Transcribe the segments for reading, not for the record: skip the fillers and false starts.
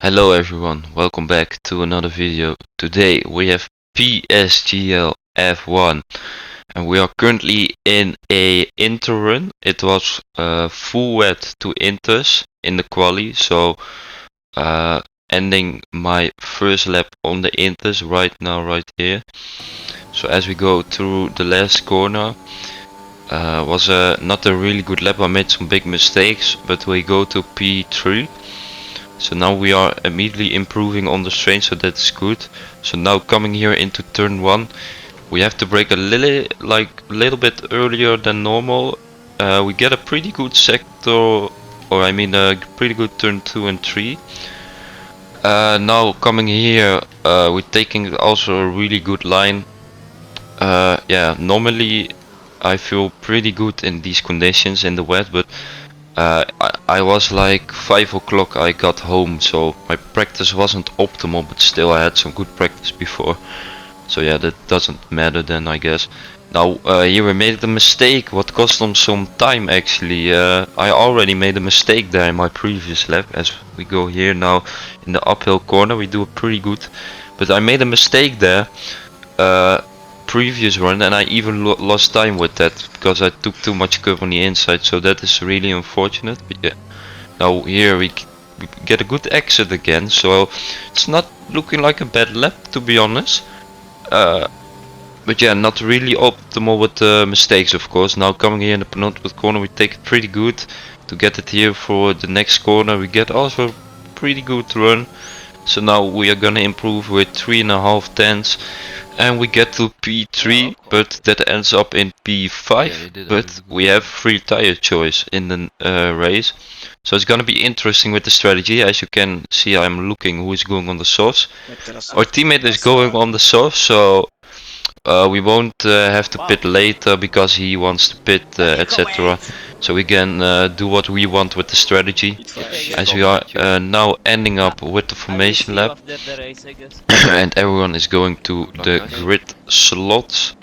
Hello everyone, welcome back to another video. Today we have PSGL F1 and we are currently in a inter run. It was full wet to inters in the quali, so ending my first lap on the inters right now, right here. So as we go through the last corner, was not a really good lap. I made some big mistakes, but we go to P3. So now we are immediately improving on the strain, so that's good. So now coming here into turn 1, we have to brake a little bit earlier than normal. We get a pretty good sector, or I mean a pretty good turn 2 and 3. Now coming here, we're taking also a really good line. Yeah, normally I feel pretty good in these conditions in the wet, but I was like 5 o'clock I got home, so my practice wasn't optimal, but still I had some good practice before. So yeah, that doesn't matter then, I guess. Now here we made a mistake, what cost them some time actually. I already made a mistake there in my previous lap. As we go here now in the uphill corner, we do a pretty good. But I made a mistake there. Previous run, and I even lost time with that because I took too much curve on the inside, so that is really unfortunate. But yeah, now here we get a good exit again, so it's not looking like a bad lap, to be honest. But yeah, not really optimal with the mistakes, of course. Now coming here in the penultimate corner, we take it pretty good to get it here for the next corner. We get also pretty good run. So now we are gonna improve with 3.5 tenths and we get to P3, but that ends up in P5. But we have free tire choice in the race. So it's gonna be interesting with the strategy. As you can see, I'm looking who is going on the softs. Our teammate is going on the softs, so we won't have to pit later because he wants to pit, etc. So we can do what we want with the strategy, as we are now ending up with the formation lap. And everyone is going to the grid slots.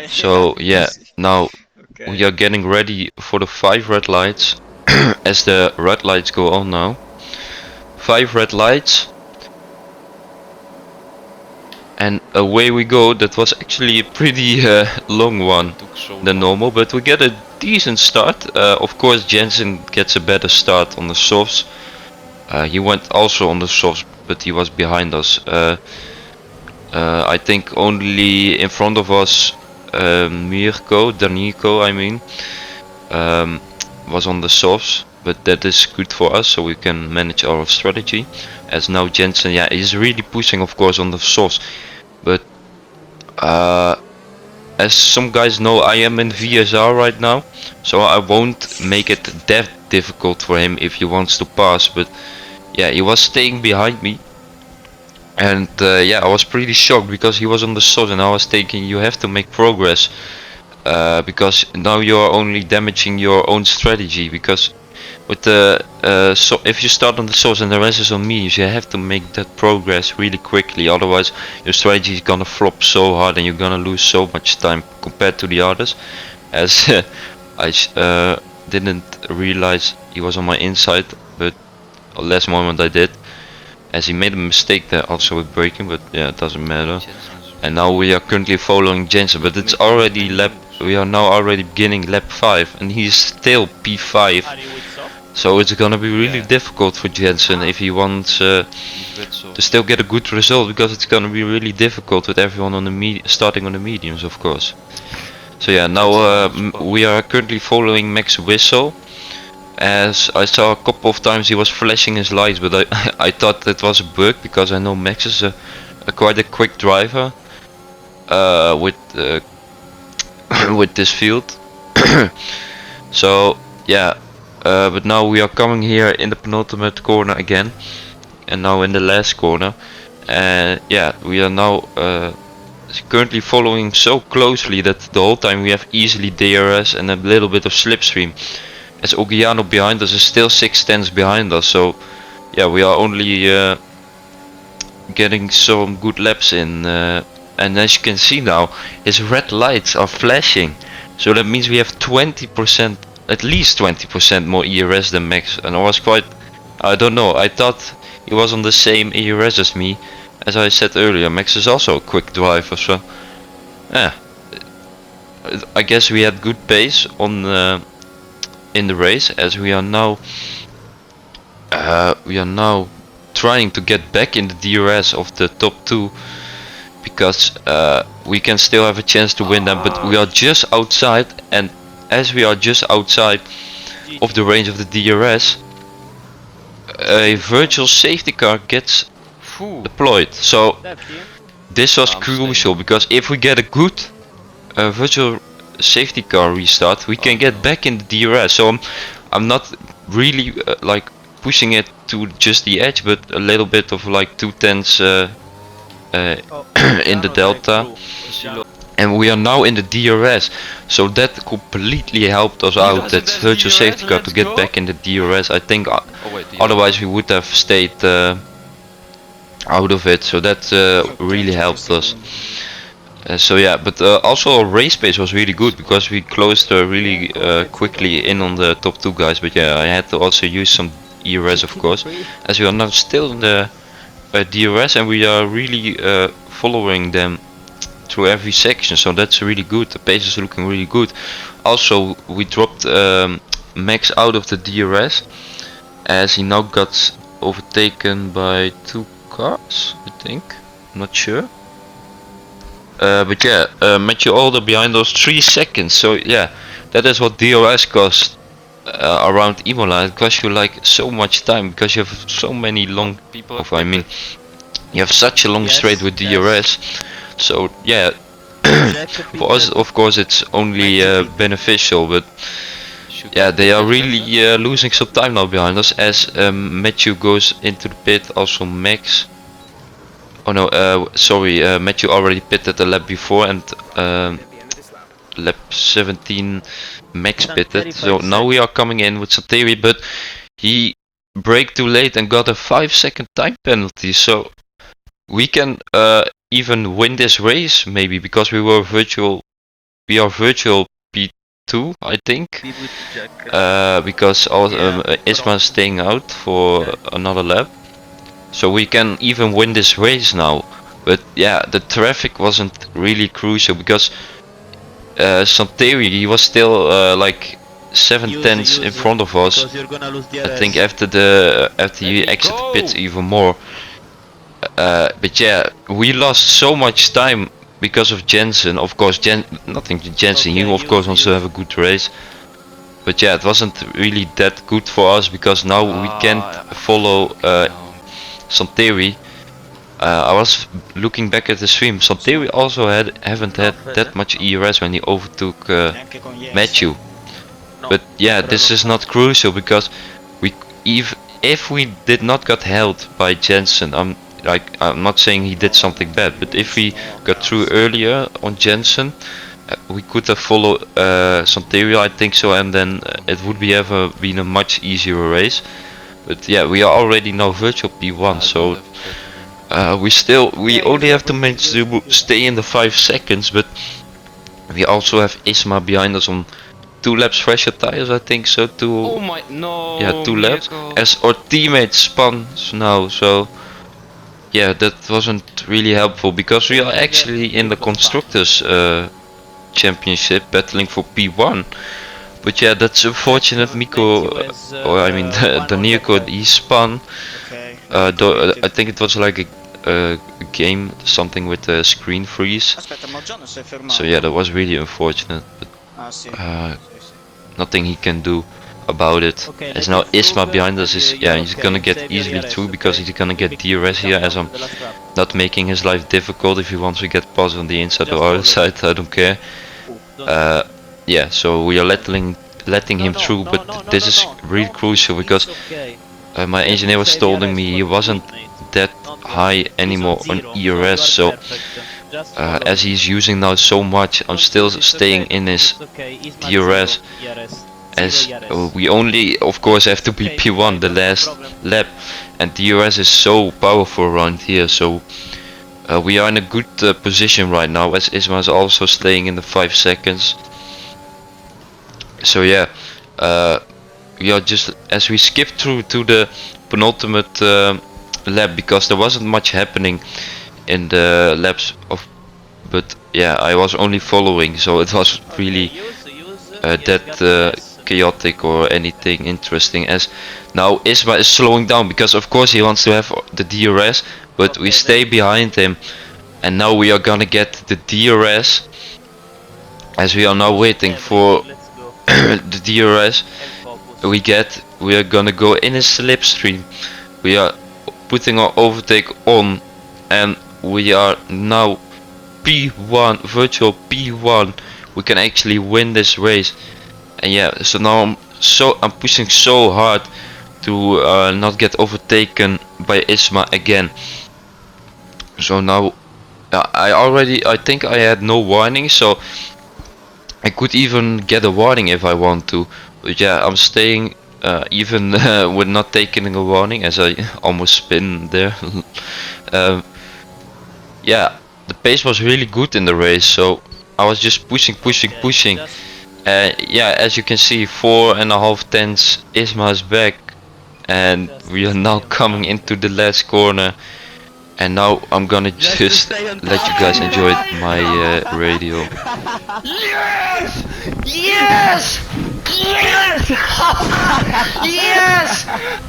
So yeah, now we are getting ready for the 5 red lights. As the red lights go on now. 5 red lights. And away we go. That was actually a pretty long one than normal, but we get a decent start. Of course Jensen gets a better start on the softs. He went also on the softs, but he was behind us. I think only in front of us Daniko I mean, was on the softs, but that is good for us, so we can manage our strategy. As now Jensen, yeah, is really pushing, of course, on the softs, but as some guys know, I am in VSR right now, so I won't make it that difficult for him if he wants to pass. But yeah, he was staying behind me, and yeah, I was pretty shocked because he was on the softs, and I was thinking you have to make progress, because now you are only damaging your own strategy. Because with the so if you start on the source and the rest is on me, you have to make that progress really quickly, otherwise your strategy is gonna flop so hard and you're gonna lose so much time compared to the others. As I didn't realize he was on my inside, but last moment I did, as he made a mistake there also with braking, but yeah, it doesn't matter. And now we are currently following Jensen, but it's already we are now already beginning lap 5 and he's still P5. So it's gonna be really difficult for Jensen if he wants to still get a good result, because it's gonna be really difficult with everyone on the starting on the mediums, of course. So yeah, now we are currently following Max Whistle. As I saw a couple of times he was flashing his lights, but I thought that was a bug, because I know Max is quite a quick driver with with this field. So yeah. But now we are coming here in the penultimate corner again, and now in the last corner, and yeah, we are now currently following so closely that the whole time we have easily DRS and a little bit of slipstream, as Ogiano behind us is still 6 tenths behind us. So yeah, we are only getting some good laps in, and as you can see now, his red lights are flashing, so that means we have 20%, at least 20% more ERS than Max, and I was quite I don't know. I thought he was on the same ERS as me. As I said earlier, Max is also a quick driver, so yeah. I guess we had good pace on in the race, as we are now trying to get back in the DRS of the top two, because we can still have a chance to win them, but we are just outside, and as we are just outside of the range of the DRS, a virtual safety car gets deployed. So this was crucial, because if we get a good virtual safety car restart, we can get back in the DRS. So I'm not really like pushing it to just the edge, but a little bit of like 2/10 in the delta, and we are now in the DRS, so that completely helped us out, that virtual safety car, to get back in the DRS. I think otherwise we would have stayed out of it, so that really helped us. So yeah, but also our race pace was really good, because we closed really quickly in on the top two guys. But yeah, I had to also use some ERS, of course, as we are now still in the DRS, and we are really following them through every section, so that's really good. The pace is looking really good. Also, we dropped Max out of the DRS, as he now got overtaken by 2 cars, I think. I'm not sure. But yeah, Matthew Alder behind us 3 seconds. So yeah, that is what DRS costs around Imola. It costs you like so much time, because you have so many long people. I mean, you have such a long straight with DRS. So yeah, for us, of course, it's only beneficial. But yeah, they are really losing some time now behind us, as Matthew goes into the pit. Also Max. Oh no, sorry, Matthew already pitted the lap before, and lap 17 Max pitted. So now we are coming in with Sateri, but he braked too late and got a 5-second time penalty. So we can even win this race, maybe, because we are virtual P2, I think, because Isma is staying out for another lap. So we can even win this race now. But yeah, the traffic wasn't really crucial, because Santeri, he was still like 7/10 in front of us. I think after he exited the pits even more. But yeah, we lost so much time because of Jensen. Of course, nothing to Jensen. He of course wants to have a good race. But yeah, it wasn't really that good for us, because now we can't follow Santeri. I was looking back at the stream. Santeri also haven't had that much ERS when he overtook Matthew. But yeah, this is not crucial, because if we did not got held by Jensen, I'm not saying he did something bad, but if we got through earlier on Jensen, we could have followed Santeri, I think so, and then it would been a much easier race. But yeah, we are already now virtual P1, so we only have to manage to stay in the 5 seconds, but we also have Isma behind us on 2 laps fresher tires, I think so. 2 laps, as our teammates spun now. So yeah, that wasn't really helpful, because we are actually in the constructors championship battling for P1. But yeah, that's unfortunate. Miko, Danico, he spun. I think it was like a game, something with a screen freeze. So yeah, that was really unfortunate. But nothing he can do about it. As now Isma behind us he's gonna get easily through, because he's gonna get DRS here, as I'm not making his life difficult. If he wants to get past on the inside or outside, I don't care. Yeah, so we are letting him through, but this is really crucial, because my engineer was telling me he wasn't that high anymore on ERS, so as he's using now so much, I'm still staying in his DRS, as we only of course have to be P1 the last lap, and DRS is so powerful around here. So we are in a good position right now, as Isma is also staying in the 5 seconds. So yeah, we are just, as we skip through to the penultimate lap because there wasn't much happening in the laps of, but yeah, I was only following, so it was really that chaotic or anything interesting. As now Isma is slowing down because of course he wants to have the DRS, but we stay behind him, and now we are gonna get the DRS as we are now waiting for the DRS. We are gonna go in a slipstream. We are putting our overtake on, and we are now P1, virtual P1. We can actually win this race. And yeah, so now I'm pushing so hard to not get overtaken by Isma again. So now I think I had no warning, so I could even get a warning if I want to. But yeah, I'm staying even with not taking a warning, as I almost spin there. Yeah, the pace was really good in the race, so I was just pushing. Yeah, as you can see, 4.5 tenths Isma is back, and we are now coming into the last corner. And now I'm gonna just let you guys enjoy my radio. Yes! Yes! Yes! Yes!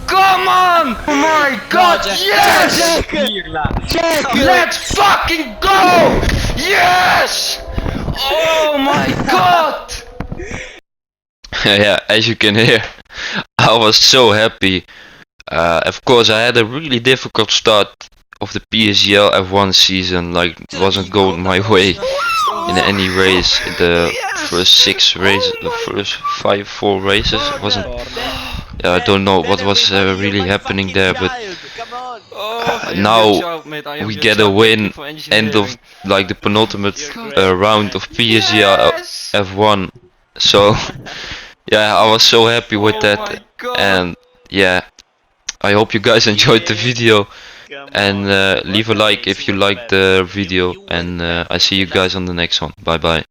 Come on! Oh my god, yes! Let's fucking go! Yes! Oh my god! Yeah, as you can hear, I was so happy. Of course, I had a really difficult start of the PSGL F1 season. Like, it wasn't going my way in any race. The first 6 races, the first 4 races, wasn't. Yeah, I don't know what was really happening there, but now we get a win. End of like the penultimate round of PSGL F1. So yeah, I was so happy with that, and yeah, I hope you guys enjoyed the video, and leave a like if you liked the video, and I see you guys on the next one. Bye bye.